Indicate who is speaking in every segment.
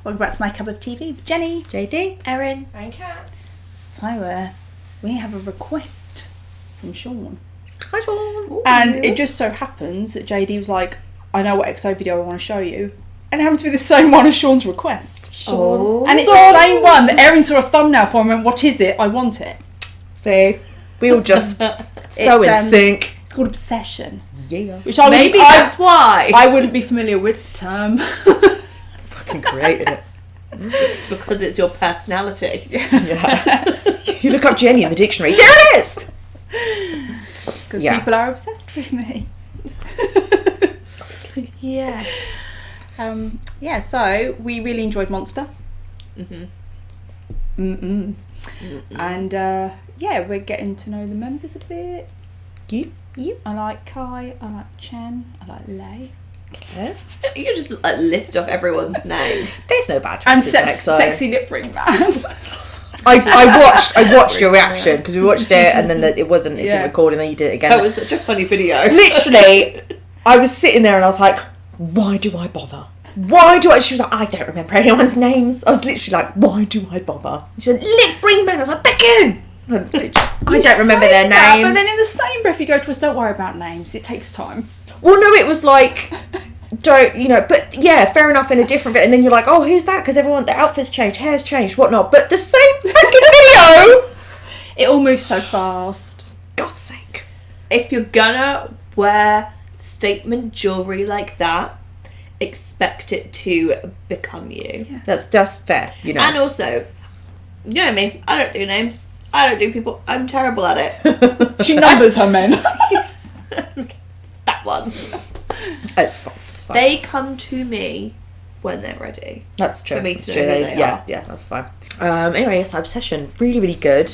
Speaker 1: Welcome back to My Cup of TV with Jenny,
Speaker 2: JD,
Speaker 3: Erin, and Kat.
Speaker 1: So, we have a request from Sean.
Speaker 2: Hi Sean.
Speaker 1: Ooh. And it just so happens that JD was like, I know what EXO video I want to show you. And it happened to be the same one as Sean's request.
Speaker 2: Oh.
Speaker 1: And it's the same one that Erin saw a thumbnail for and went, what is it? I want it.
Speaker 2: See, we all just so in sync.
Speaker 1: It's called Obsession.
Speaker 2: Yeah.
Speaker 1: Which I
Speaker 3: Maybe that's why.
Speaker 1: I wouldn't be familiar with the term.
Speaker 2: Fucking created it.
Speaker 3: It's because it's your personality.
Speaker 2: Yeah. You look up Jenny in the dictionary. There it is!
Speaker 1: Because people are obsessed with me.
Speaker 3: Yeah.
Speaker 1: So we really enjoyed Monster. And we're getting to know the members a bit. You. I like Kai, I like Chen, I like Lei.
Speaker 2: Yeah.
Speaker 3: You can just list off everyone's name.
Speaker 2: There's no bad
Speaker 1: And
Speaker 2: choices in EXO.
Speaker 1: sexy lip ring man.
Speaker 2: I watched your reaction because we watched it and then it didn't record and then you did it again.
Speaker 3: That was such a funny video.
Speaker 2: Literally, I was sitting there and I was like, why do I bother? She was like, I don't remember anyone's names. I was literally like, why do I bother? She said, lip ring man. I was like, Beckon! I don't remember their names.
Speaker 1: But then in the same breath you go to us, don't worry about names, it takes time.
Speaker 2: Well, no, it was like, but yeah, fair enough in a different bit. And then you're like, oh, who's that? Because their outfits changed, hair's changed, whatnot. But the same fucking video!
Speaker 1: It all moves so fast.
Speaker 2: God's sake.
Speaker 3: If you're gonna wear statement jewellery like that, expect it to become you.
Speaker 2: Yeah. That's fair,
Speaker 3: And also, you know what I mean? I don't do names. I don't do people. I'm terrible at it.
Speaker 1: She numbers her men.
Speaker 3: That one.
Speaker 2: It's fine.
Speaker 3: They come to me when they're ready.
Speaker 2: That's true.
Speaker 3: For me to
Speaker 2: that's
Speaker 3: know
Speaker 2: true.
Speaker 3: who they are.
Speaker 2: Yeah, that's fine. Anyway, yes, Obsession. Really, really good.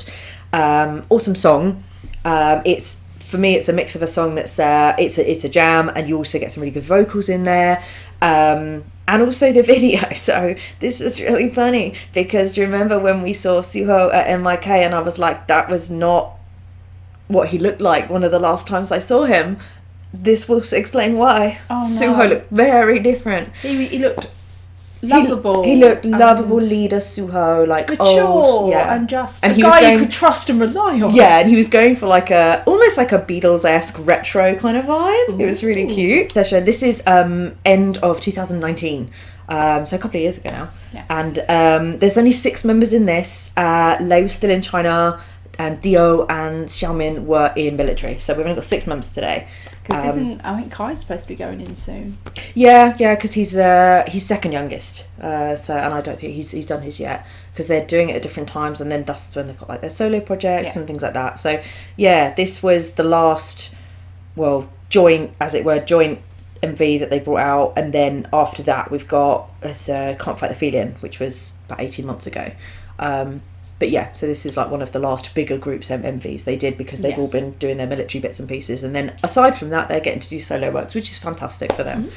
Speaker 2: Awesome song. For me, it's a mix of a song that's it's a jam, and you also get some really good vocals in there. And also the video. So this is really funny because do you remember when we saw Suho at MIK and I was like, that was not what he looked like one of the last times I saw him. This will explain why.
Speaker 1: Oh, no.
Speaker 2: Suho looked very different.
Speaker 1: He looked lovable.
Speaker 2: He looked lovable leader Suho, like
Speaker 1: mature,
Speaker 2: old, yeah,
Speaker 1: and just
Speaker 2: and
Speaker 1: a
Speaker 2: he
Speaker 1: guy
Speaker 2: was going,
Speaker 1: you could trust and rely on.
Speaker 2: Yeah, and he was going for like almost like a Beatles-esque retro kind of vibe. Ooh. It was really cute. So this is end of 2019. So a couple of years ago now.
Speaker 1: Yeah.
Speaker 2: And there's only 6 members in this. Lei was still in China, and Dio and Xiaomin were in military. So we've only got 6 members today.
Speaker 1: Because I think Kai's supposed to be going in soon.
Speaker 2: Yeah, because he's second youngest. And I don't think he's done his yet because they're doing it at different times, and then that's when they've got like their solo projects and things like that. So yeah, this was the last, joint MV that they brought out, and then after that we've got Can't Fight the Feeling, which was about 18 months ago. But yeah, so this is like one of the last bigger groups MVs they did because they've all been doing their military bits and pieces, and then aside from that they're getting to do solo works, which is fantastic for them.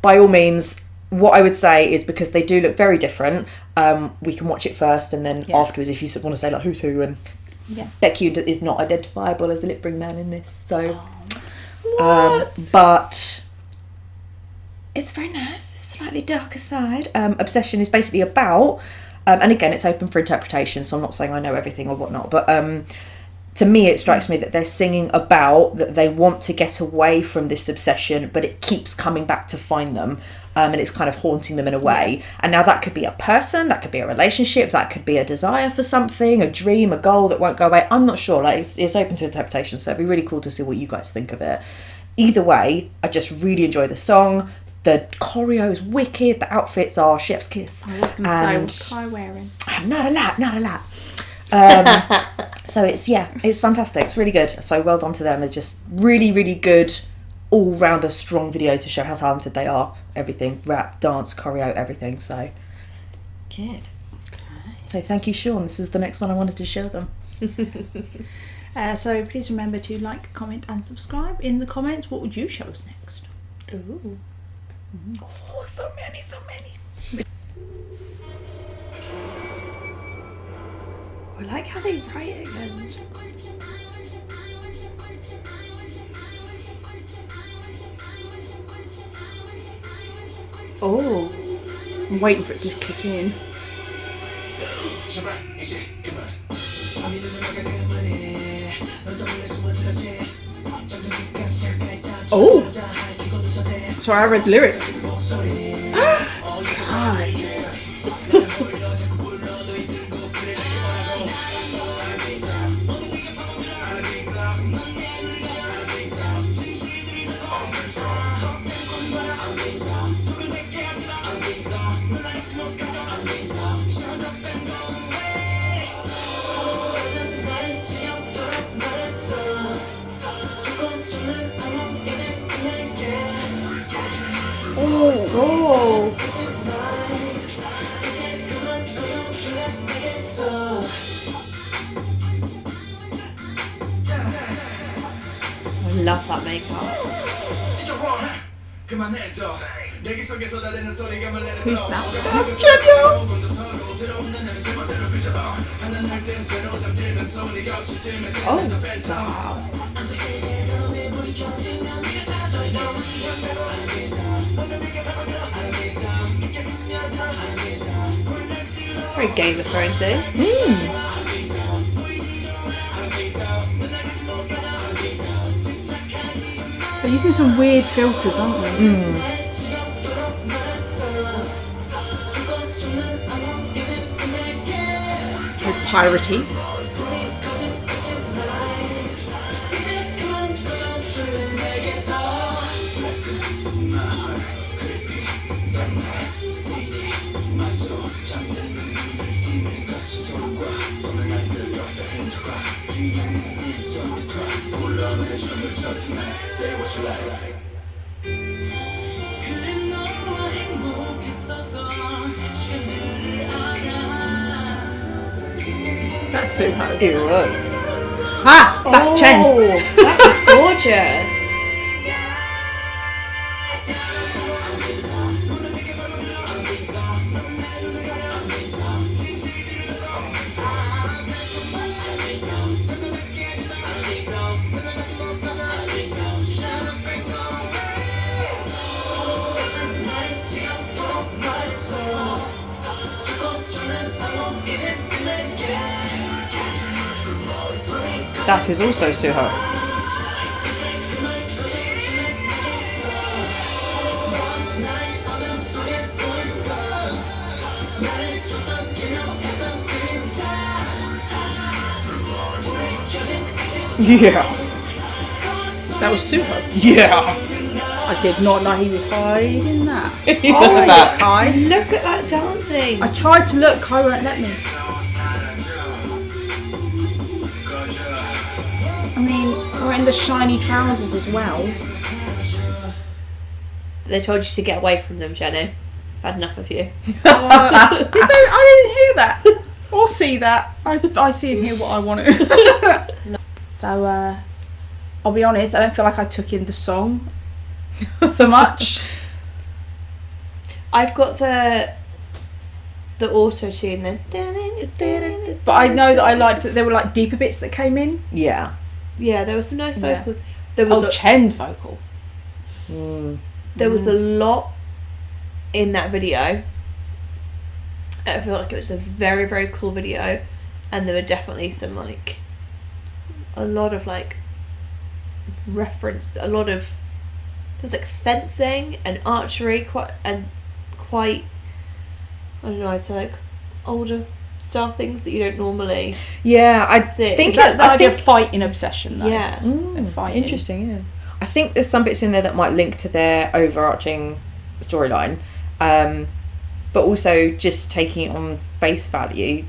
Speaker 2: By all means, what I would say is because they do look very different, we can watch it first and then afterwards if you want to say like who's who, and Becky is not identifiable as a lip ring man in this, so but it's very nice. It's slightly darker side. Obsession is basically about and again, it's open for interpretation, so I'm not saying I know everything or whatnot, but to me it strikes me that they're singing about that they want to get away from this obsession, but it keeps coming back to find them, and it's kind of haunting them in a way. And now that could be a person, that could be a relationship, that could be a desire for something, a dream, a goal that won't go away. I'm not sure. Like it's open to interpretation, so it'd be really cool to see what you guys think of it. Either way, I just really enjoy the song. The choreo is wicked. The outfits are chef's kiss.
Speaker 1: I was going to say, what's Kai wearing?
Speaker 2: Not a lot. So it's fantastic. It's really good. So well done to them. They're just really, really good, all-rounder, strong video to show how talented they are. Everything, rap, dance, choreo, everything. So good. So thank you, Sean. This is the next one I wanted to show them.
Speaker 1: So please remember to like, comment and subscribe. In the comments, what would you show us next?
Speaker 3: Ooh.
Speaker 2: Oh, so many.
Speaker 3: I like how they write it again. Oh.
Speaker 1: I'm waiting for it to kick in. Oh! Sorry, I read lyrics. God.
Speaker 3: Oh. I love that makeup.
Speaker 1: Who's that? That's Jenna!
Speaker 3: Oh, wow. Very Game of Thrones, eh?
Speaker 1: They're using some weird filters, aren't they? Very piratey. That's super.
Speaker 2: It was.
Speaker 1: Ah! That's Chen!
Speaker 3: That is gorgeous.
Speaker 2: That is also Suho. Yeah.
Speaker 1: That was super.
Speaker 2: Yeah.
Speaker 1: I did not know he was hiding that.
Speaker 2: Look at
Speaker 1: Kai.
Speaker 3: Look at that dancing.
Speaker 1: I tried to look, Kai won't let me. I mean, we're in the shiny trousers as well.
Speaker 3: They told you to get away from them, Jenny. I've had enough of you.
Speaker 1: Did they? I didn't hear that or see that. I see and hear what I want to. So, I'll be honest, I don't feel like I took in the song so much.
Speaker 3: I've got the auto tune then.
Speaker 1: But I know that I liked that there were like deeper bits that came in.
Speaker 2: Yeah.
Speaker 3: Yeah, there were some nice
Speaker 1: Yeah.
Speaker 3: vocals. There was
Speaker 1: Chen's vocal.
Speaker 3: there was a lot in that video. I feel like it was a very, very cool video, and there were definitely some like a lot of like reference, a lot of there was like fencing and archery, quite I don't know, it's like older style things that you don't normally.
Speaker 2: Yeah, I
Speaker 3: see.
Speaker 2: think
Speaker 1: Is that the
Speaker 2: I
Speaker 1: idea
Speaker 2: think
Speaker 1: of fighting obsession though?
Speaker 3: Yeah.
Speaker 1: And fighting.
Speaker 2: interesting. Yeah, I think there's some bits in there that might link to their overarching storyline, but also just taking it on face value.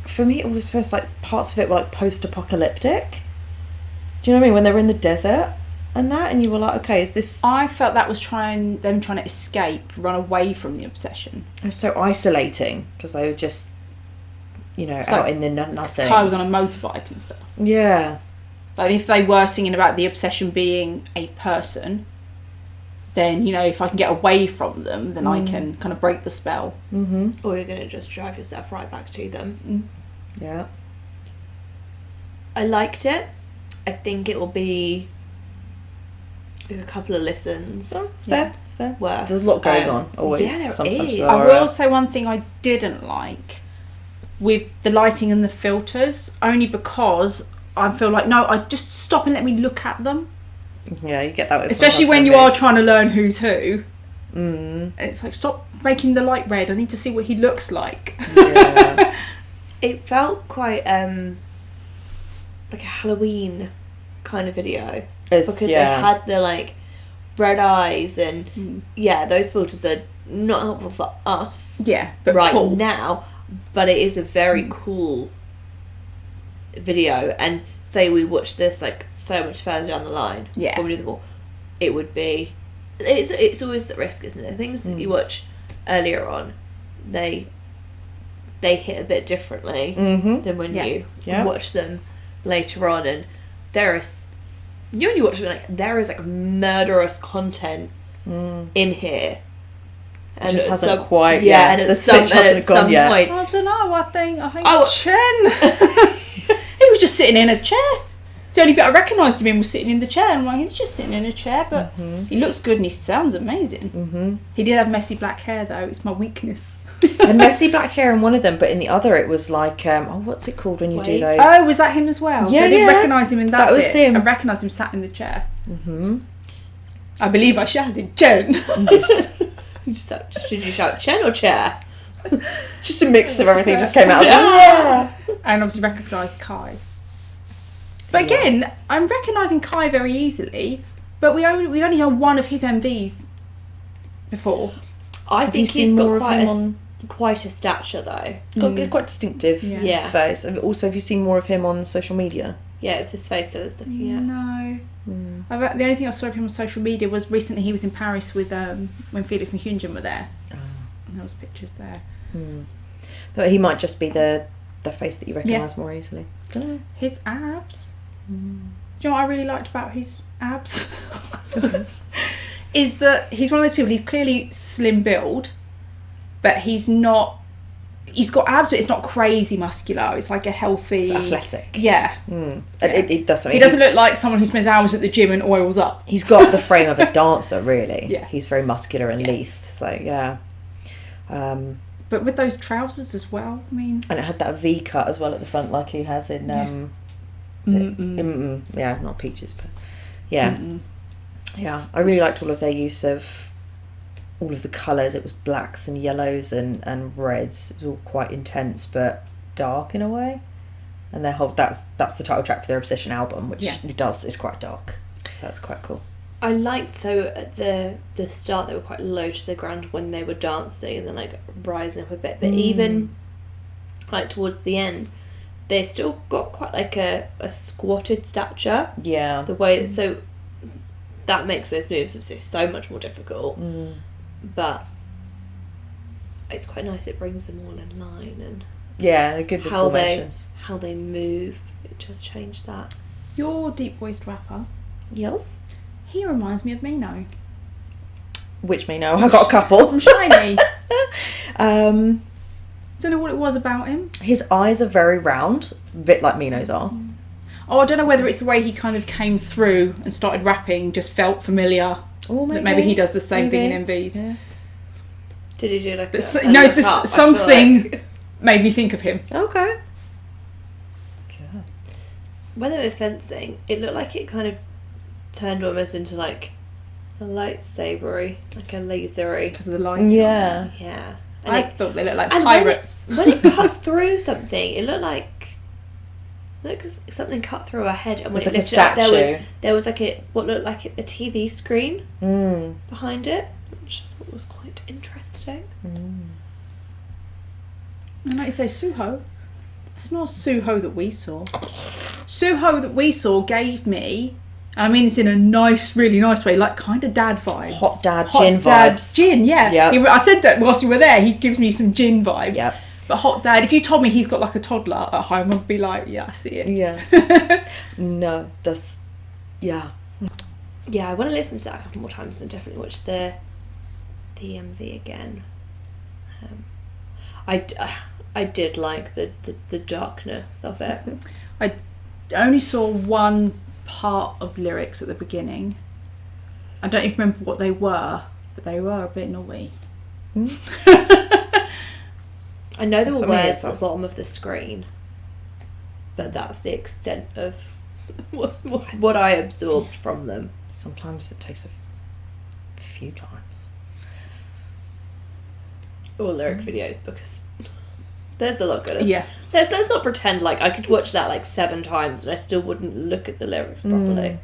Speaker 2: For me, it was first like parts of it were like post-apocalyptic. Do you know what I mean? When they were in the desert and that, and you were like, okay, is this?
Speaker 1: I felt that was trying to escape, run away from the obsession.
Speaker 2: It was so isolating because they were just, out
Speaker 1: like
Speaker 2: in the nothing.
Speaker 1: Kai was on a motorbike and stuff.
Speaker 2: Yeah.
Speaker 1: Like if they were singing about the obsession being a person, then if I can get away from them, then I can kind of break the spell.
Speaker 2: Mm-hmm.
Speaker 3: Or you're gonna just drive yourself right back to them.
Speaker 2: Yeah.
Speaker 3: I liked it. I think it will be a couple of listens.
Speaker 2: It's fair. It's fair.
Speaker 3: Worth.
Speaker 2: There's a lot going on. Always.
Speaker 3: Yeah, there
Speaker 2: Sometimes
Speaker 3: is.
Speaker 2: there
Speaker 1: I
Speaker 2: are,
Speaker 1: will say one thing I didn't like with the lighting and the filters, only because I feel like, no, I just stop and let me look at them.
Speaker 2: Yeah, you get that with
Speaker 1: Especially when you are trying to learn who's who.
Speaker 2: Mm.
Speaker 1: And it's like, stop making the light red. I need to see what he looks like.
Speaker 2: Yeah.
Speaker 3: It felt quite like a Halloween kind of video. Because they had the like red eyes and those filters are not helpful for us
Speaker 1: but
Speaker 3: right
Speaker 1: cool.
Speaker 3: now, but it is a very cool video. And say we watch this like so much further down the line, when we do them all, it would be it's always the risk, isn't it? Things that you watch earlier on, they hit a bit differently than when you watch them later on. And there is, when you watch them, like there is like murderous content in here, and
Speaker 2: it just hasn't
Speaker 3: some,
Speaker 2: quite
Speaker 3: and at
Speaker 2: the
Speaker 3: some,
Speaker 2: switch hasn't gone yet.
Speaker 3: point,
Speaker 1: I don't know. I think Chen. He was just sitting in a chair. It's the only bit I recognised him in was sitting in the chair. And I'm like, he's just sitting in a chair, but he looks good and he sounds amazing. He did have messy black hair though. It's my weakness.
Speaker 2: And messy black hair in one of them, but in the other it was like, what's it called when you do those?
Speaker 1: Oh, was that him as well?
Speaker 2: Yeah,
Speaker 1: so I didn't recognise him in that
Speaker 2: was
Speaker 1: bit.
Speaker 2: him.
Speaker 1: I recognised him sat in the chair. I believe I shouted, Chen.
Speaker 3: Did you shout Chen or chair?
Speaker 2: Just a mix of everything just came out.
Speaker 1: And obviously recognised Kai. But again, I'm recognising Kai very easily, but we only had one of his MVs before.
Speaker 3: I think he's got quite a stature though.
Speaker 2: It's quite distinctive. His face. And also, have you seen more of him on social media?
Speaker 3: Yeah, it was his face I was looking at.
Speaker 1: No. The only thing I saw of him on social media was recently he was in Paris with when Felix and Hyunjin were there. And there was pictures there.
Speaker 2: But he might just be the face that you recognise more easily. Don't know.
Speaker 1: His abs. Do you know what I really liked about his abs? Is that he's one of those people, he's clearly slim build, but he's got abs, but it's not crazy muscular. It's like a healthy...
Speaker 2: It's athletic.
Speaker 1: Yeah.
Speaker 2: It does something.
Speaker 1: He doesn't look like someone who spends hours at the gym and oils up.
Speaker 2: He's got the frame of a dancer, really.
Speaker 1: Yeah.
Speaker 2: He's very muscular and lithe, so yeah.
Speaker 1: But with those trousers as well, I mean...
Speaker 2: And it had that V cut as well at the front, like he has in... yeah, not Peaches, but... Yeah. Yeah, I really liked all of their use of all of the colours. It was blacks and yellows and reds. It was all quite intense but dark in a way. And their whole that's the title track for their Obsession album, which is quite dark. So it's quite cool.
Speaker 3: I liked, so at the start they were quite low to the ground when they were dancing and then like rising up a bit. But even like towards the end, they still got quite like a squatted stature.
Speaker 2: Yeah.
Speaker 3: The way so that makes those moves so much more difficult. But it's quite nice. It brings them all in line and
Speaker 2: they're good with formations.
Speaker 3: How they move, it just changed that.
Speaker 1: Your deep voiced rapper,
Speaker 3: Yes.
Speaker 1: he reminds me of Mino.
Speaker 2: Which Mino? I've got a couple.
Speaker 1: From Shiny.
Speaker 2: Don't
Speaker 1: know what it was about him.
Speaker 2: His eyes are very round, a bit like Mino's are.
Speaker 1: Oh, I don't know whether it's the way he kind of came through and started rapping, just felt familiar.
Speaker 2: Oh, maybe.
Speaker 1: That maybe he does the same thing in MVs.
Speaker 2: Yeah.
Speaker 3: Did he do like
Speaker 1: just something made me think of him.
Speaker 2: Okay.
Speaker 3: When they were fencing, it looked like it kind of turned almost into like a lightsabery, like a lasery.
Speaker 1: Because of the lighting.
Speaker 3: Yeah.
Speaker 1: And I thought they looked like pirates.
Speaker 3: When it cut through something, it looked like something cut through her head, and when it
Speaker 2: like
Speaker 3: lifted up, there was like what looked like a TV screen behind it, which I thought was quite interesting.
Speaker 1: And like you say, Suho, it's not Suho that we saw. Suho that we saw gave me, and I mean this in a nice, really nice way, like kind of dad vibes.
Speaker 2: Hot dad vibes.
Speaker 1: Jin, yeah.
Speaker 2: Yep.
Speaker 1: I said that whilst we were there, he gives me some Jin vibes.
Speaker 2: Yep.
Speaker 1: But hot dad, if you told me he's got like a toddler at home, I'd be like, yeah, I see it.
Speaker 2: Yeah. No, that's... Yeah.
Speaker 3: Yeah, I want to listen to that a couple more times and definitely watch the MV again. I did like the darkness of it.
Speaker 1: I only saw one part of lyrics at the beginning. I don't even remember what they were, but they were a bit naughty.
Speaker 3: I know there were
Speaker 2: Some
Speaker 3: words
Speaker 2: of
Speaker 3: at the bottom of the screen, but that's the extent of what I absorbed from them.
Speaker 2: Sometimes it takes a few times.
Speaker 3: Or lyric videos, because there's a lot good.
Speaker 1: Yeah.
Speaker 3: Let's not pretend like I could watch that like 7 times and I still wouldn't look at the lyrics properly.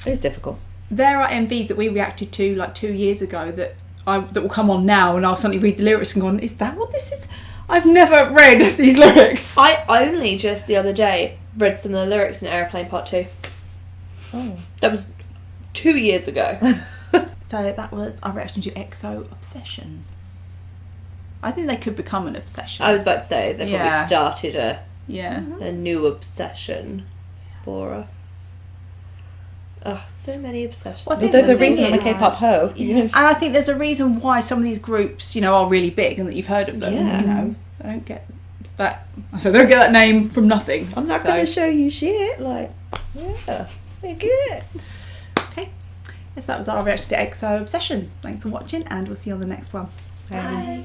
Speaker 2: It's difficult.
Speaker 1: There are MVs that we reacted to like 2 years ago that will come on now, and I'll suddenly read the lyrics and go, "Is that what this is? I've never read these lyrics."
Speaker 3: I only just the other day read some of the lyrics in Aeroplane Part 2.
Speaker 2: Oh.
Speaker 3: That was 2 years ago.
Speaker 1: So that was our reaction to EXO Obsession. I think they could become an obsession.
Speaker 3: I was about to say they probably started a new obsession for us. Oh, so many obsessions.
Speaker 1: Well,
Speaker 2: There's a reason I'm a K-pop hoe.
Speaker 1: And I think there's a reason why some of these groups, are really big and that you've heard of them.
Speaker 3: Yeah.
Speaker 1: I don't get that. So they don't get that name from nothing.
Speaker 2: I'm not going to show you shit. Like, yeah, they're good.
Speaker 1: Okay. Yes, that was our reaction to EXO Obsession. Thanks for watching, and we'll see you on the next one.
Speaker 3: Bye.